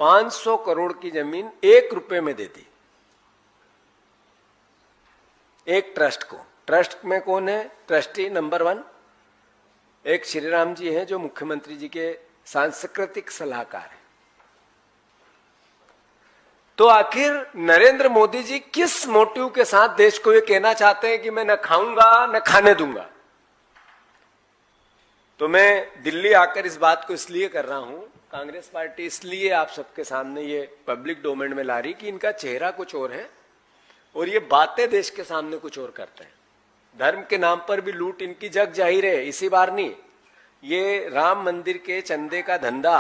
500 करोड़ की जमीन 1 रुपए में दे दी एक ट्रस्ट को। ट्रस्ट में कौन है ट्रस्टी नंबर 1? एक श्रीराम जी हैं जो मुख्यमंत्री जी के सांस्कृतिक सलाहकार हैं। तो आखिर नरेंद्र मोदी जी किस मोटिव के साथ देश को ये कहना चाहते हैं कि मैं न खाऊंगा न खाने दूंगा? तो मैं दिल्ली आकर इस बात को इसलिए कर रहा हूं, कांग्रेस पार्टी इसलिए आप सबके सामने ये पब्लिक डोमेन में ला रही कि इनका चेहरा कुछ और है और ये बातें देश के सामने कुछ और करते हैं। धर्म के नाम पर भी लूट इनकी जग जाहिर है, इसी बार नहीं। ये राम मंदिर के चंदे का धंधा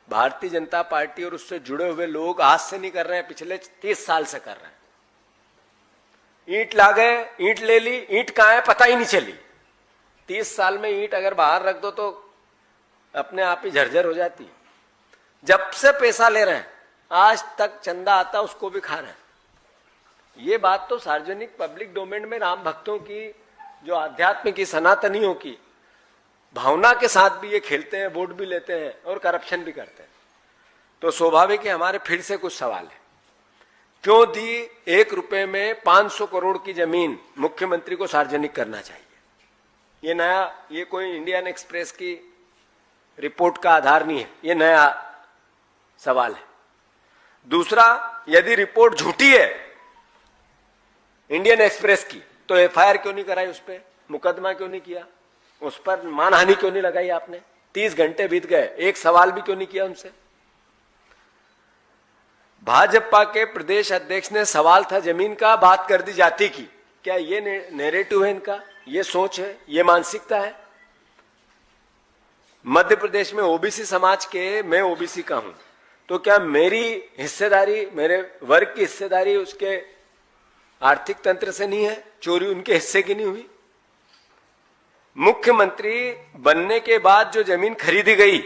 भारतीय जनता पार्टी और उससे जुड़े हुए लोग आज से नहीं कर रहे हैं, पिछले 30 साल से कर रहे हैं। ईंट ला गए, ईंट ले ली, ईंट कहां है पता ही नहीं चली। 30 साल में ईंट अगर बाहर रख दो तो अपने आप ही झरझर हो जाती है। जब से पैसा ले रहे हैं आज तक चंदा आता उसको भी खा रहे हैं। ये बात तो सार्वजनिक पब्लिक डोमेन में राम भक्तों की, जो आध्यात्म की, सनातनियों की भावना के साथ भी ये खेलते हैं, वोट भी लेते हैं और करप्शन भी करते हैं। तो स्वाभाविक है हमारे फिर से कुछ सवाल है। क्यों दी 1 रुपए में 500 करोड़ की जमीन मुख्यमंत्री को सार्वजनिक करना चाहिए? ये नया, ये कोई इंडियन एक्सप्रेस की रिपोर्ट का आधार नहीं है, ये नया सवाल है। दूसरा, यदि रिपोर्ट झूठी है इंडियन एक्सप्रेस की तो एफआईआर क्यों नहीं कराई, उस पर मुकदमा क्यों नहीं किया, उस पर मानहानि क्यों नहीं लगाई आपने? 30 घंटे बीत गए, एक सवाल भी क्यों नहीं किया उनसे? भाजपा के प्रदेश अध्यक्ष ने सवाल था जमीन का, बात कर दी जाति की। क्या ये नैरेटिव है इनका, ये सोच है, ये मानसिकता है? मध्य प्रदेश में ओबीसी समाज के, मैं ओबीसी का हूं, तो क्या मेरी हिस्सेदारी, मेरे वर्ग की हिस्सेदारी उसके आर्थिक तंत्र से नहीं है? चोरी उनके हिस्से की नहीं हुई? मुख्यमंत्री बनने के बाद जो जमीन खरीदी गई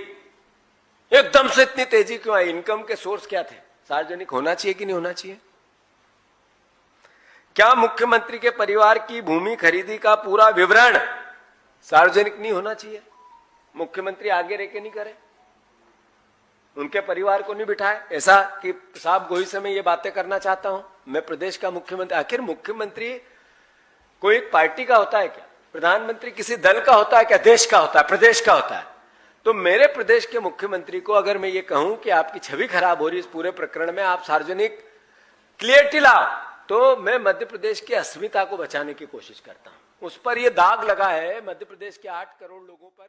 एकदम से इतनी तेजी क्यों आई? इनकम के सोर्स क्या थे? सार्वजनिक होना चाहिए कि नहीं होना चाहिए? क्या मुख्यमंत्री के परिवार की भूमि खरीदी का पूरा विवरण सार्वजनिक नहीं होना चाहिए? मुख्यमंत्री आगे रह के नहीं करे, उनके परिवार को नहीं बिठाए, ऐसा कि साहब गोही से मैं ये बातें करना चाहता हूं, मैं प्रदेश का मुख्यमंत्री। आखिर मुख्यमंत्री कोई एक पार्टी का होता है क्या? प्रधानमंत्री किसी दल का होता है क्या? देश का होता है, प्रदेश का होता है। तो मेरे प्रदेश के मुख्यमंत्री को अगर मैं ये कहूं कि आपकी छवि खराब हो रही है इस पूरे प्रकरण में, आप सार्वजनिक क्लियरिटी लाओ, तो मैं मध्य प्रदेश की अस्मिता को बचाने की कोशिश करता हूं। उस पर यह दाग लगा है मध्य प्रदेश के 8 करोड़ लोगों पर।